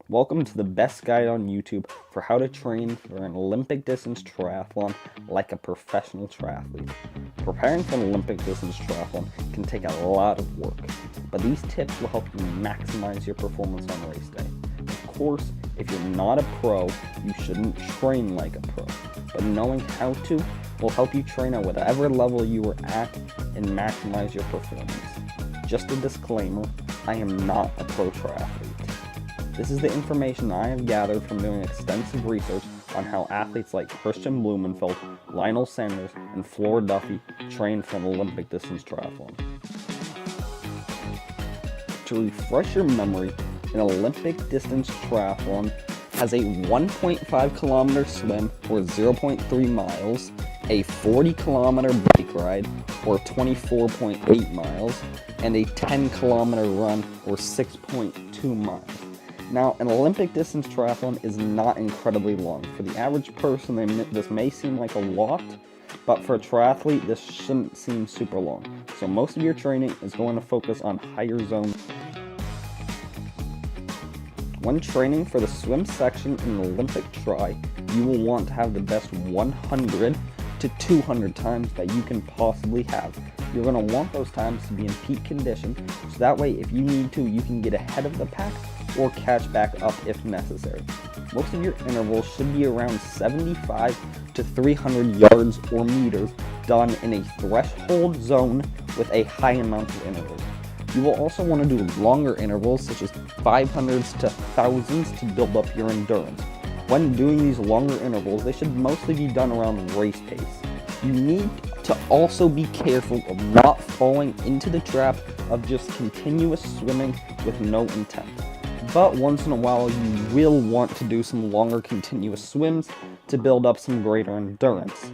Welcome to the best guide on YouTube for how to train for an Olympic distance triathlon like a professional triathlete. Preparing for an Olympic distance triathlon can take a lot of work, but these tips will help you maximize your performance on race day. Of course, if you're not a pro, you shouldn't train like a pro, but knowing how to will help you train at whatever level you are at and maximize your performance. Just a disclaimer, I am not a pro triathlete. This is the information I have gathered from doing extensive research on how athletes like Christian Blumenfeld, Lionel Sanders, and Flora Duffy train for an Olympic distance triathlon. To refresh your memory, an Olympic distance triathlon has a 1.5 kilometer swim or 0.3 miles, a 40 kilometer bike ride or 24.8 miles, and a 10 kilometer run or 6.2 miles. Now, an Olympic distance triathlon is not incredibly long. For the average person, this may seem like a lot, but for a triathlete, this shouldn't seem super long. So most of your training is going to focus on higher zones. When training for the swim section in an Olympic tri, you will want to have the best 100 to 200 times that you can possibly have. You're going to want those times to be in peak condition, so that way if you need to, you can get ahead of the pack or catch back up if necessary. Most of your intervals should be around 75 to 300 yards or meters done in a threshold zone with a high amount of intervals. You will also want to do longer intervals such as 500s to 1000s to build up your endurance. When doing these longer intervals, they should mostly be done around race pace. You need to also be careful of not falling into the trap of just continuous swimming with no intent. But once in a while, you will want to do some longer continuous swims to build up some greater endurance.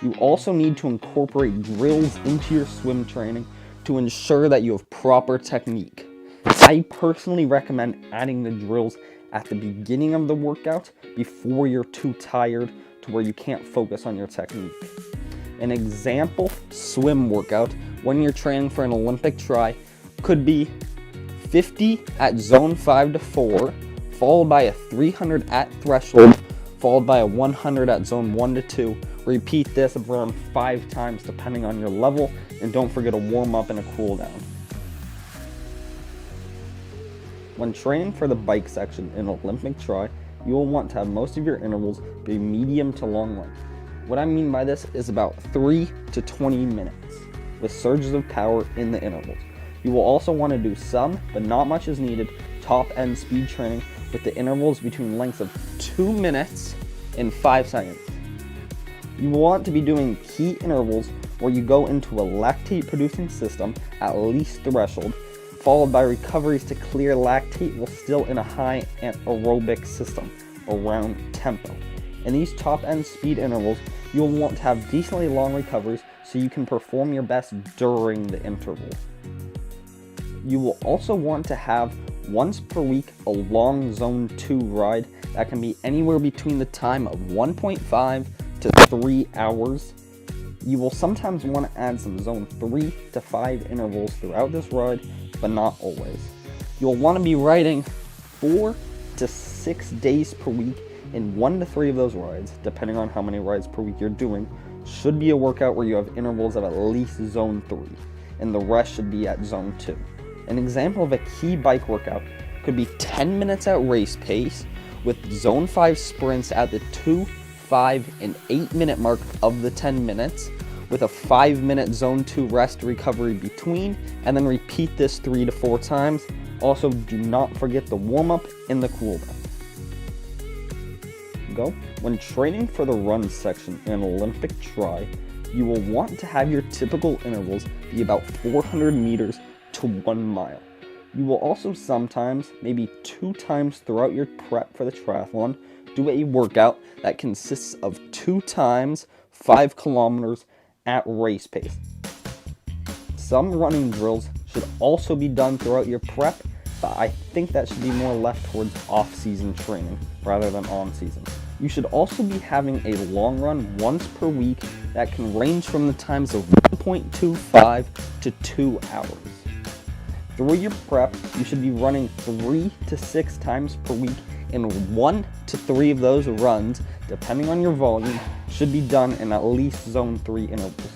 You also need to incorporate drills into your swim training to ensure that you have proper technique. I personally recommend adding the drills at the beginning of the workout before you're too tired to where you can't focus on your technique. An example swim workout when you're training for an Olympic tri could be 50 at zone 5 to 4, followed by a 300 at threshold, followed by a 100 at zone 1 to 2. Repeat this around 5 times depending on your level, and don't forget a warm up and a cool down. When training for the bike section in an Olympic tri, you will want to have most of your intervals be medium to long length. What I mean by this is about 3 to 20 minutes, with surges of power in the intervals. You will also want to do some, but not much is needed, top-end speed training with the intervals between lengths of 2 minutes and 5 seconds. You will want to be doing key intervals where you go into a lactate-producing system at least threshold, followed by recoveries to clear lactate while still in a high aerobic system around tempo. In these top-end speed intervals, you'll want to have decently long recoveries so you can perform your best during the interval. You will also want to have once per week a long zone 2 ride that can be anywhere between the time of 1.5 to 3 hours. You will sometimes want to add some zone 3 to 5 intervals throughout this ride, but not always. You'll want to be riding 4 to 6 days per week, and 1 to 3 of those rides, depending on how many rides per week you're doing, should be a workout where you have intervals of at least zone 3, and the rest should be at zone 2. An example of a key bike workout could be 10 minutes at race pace with zone 5 sprints at the 2, 5, and 8 minute mark of the 10 minutes with a 5-minute zone 2 rest recovery between, and then repeat this 3 to 4 times. Also, do not forget the warm-up and the cool-down. When training for the run section in an Olympic tri, you will want to have your typical intervals be about 400 meters to 1 mile. You will also sometimes, maybe 2 times throughout your prep for the triathlon, do a workout that consists of 2 times 5 kilometers at race pace. Some running drills should also be done throughout your prep, but I think that should be more left towards off-season training rather than on-season. You should also be having a long run once per week that can range from the times of 1.25 to 2 hours. Through your prep, you should be running 3 to 6 times per week, and 1 to 3 of those runs, depending on your volume, should be done in at least zone 3 intervals.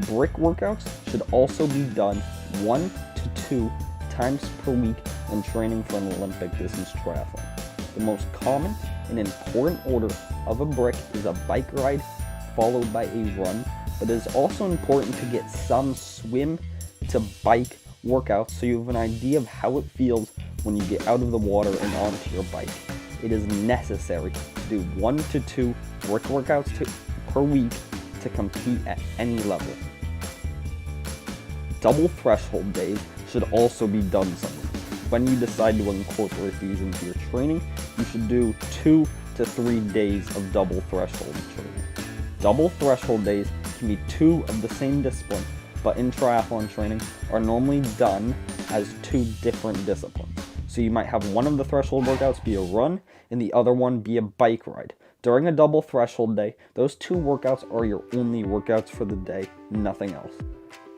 Brick workouts should also be done 1 to 2 times per week when training for an Olympic distance triathlon. The most common and important order of a brick is a bike ride followed by a run, but it is also important to get some swim to bike workouts so you have an idea of how it feels when you get out of the water and onto your bike. It is necessary to do 1 to 2 brick workouts per week to compete at any level. Double threshold days should also be done somewhere. When you decide to incorporate these into your training, you should do 2 to 3 days of double threshold training. Double threshold days can be 2 of the same discipline, but in triathlon training are normally done as 2 different disciplines. So you might have one of the threshold workouts be a run and the other one be a bike ride. During a double threshold day, those 2 workouts are your only workouts for the day, nothing else.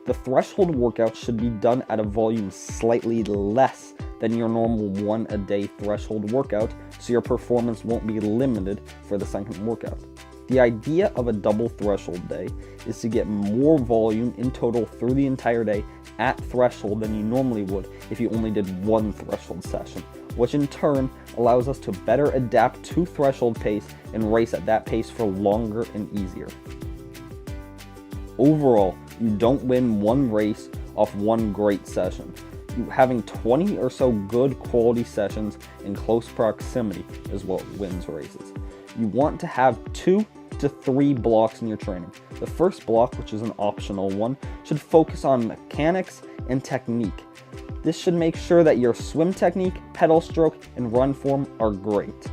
The threshold workouts should be done at a volume slightly less than your normal 1 a day threshold workout, so your performance won't be limited for the second workout. The idea of a double threshold day is to get more volume in total through the entire day at threshold than you normally would if you only did 1 threshold session, which in turn allows us to better adapt to threshold pace and race at that pace for longer and easier. Overall, you don't win one race off one great session. Having 20 or so good quality sessions in close proximity is what wins races. You want to have 2 to 3 blocks in your training. The first block, which is an optional one, should focus on mechanics and technique. This should make sure that your swim technique, pedal stroke, and run form are great.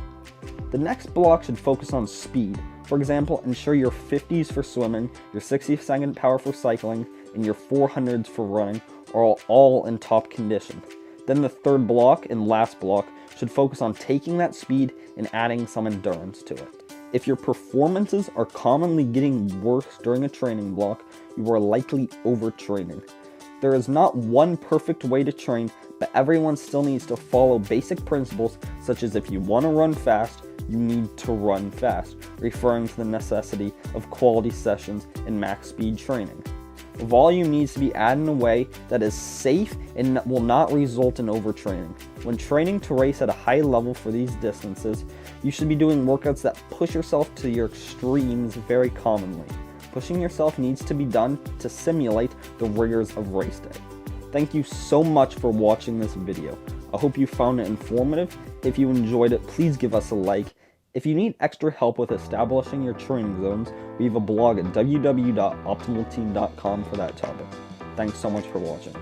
The next block should focus on speed. For example, ensure your 50s for swimming, your 60-second power for cycling, and your 400s for running are all in top condition. Then the third block and last block should focus on taking that speed and adding some endurance to it. If your performances are commonly getting worse during a training block, you are likely overtraining. There is not one perfect way to train, but everyone still needs to follow basic principles such as if you want to run fast, you need to run fast, referring to the necessity of quality sessions and max speed training. Volume needs to be added in a way that is safe and will not result in overtraining. When training to race at a high level for these distances, you should be doing workouts that push yourself to your extremes very commonly. Pushing yourself needs to be done to simulate the rigors of race day. Thank you so much for watching this video. I hope you found it informative. If you enjoyed it, please give us a like. If you need extra help with establishing your training zones, we have a blog at www.optimalteam.com for that topic. Thanks so much for watching.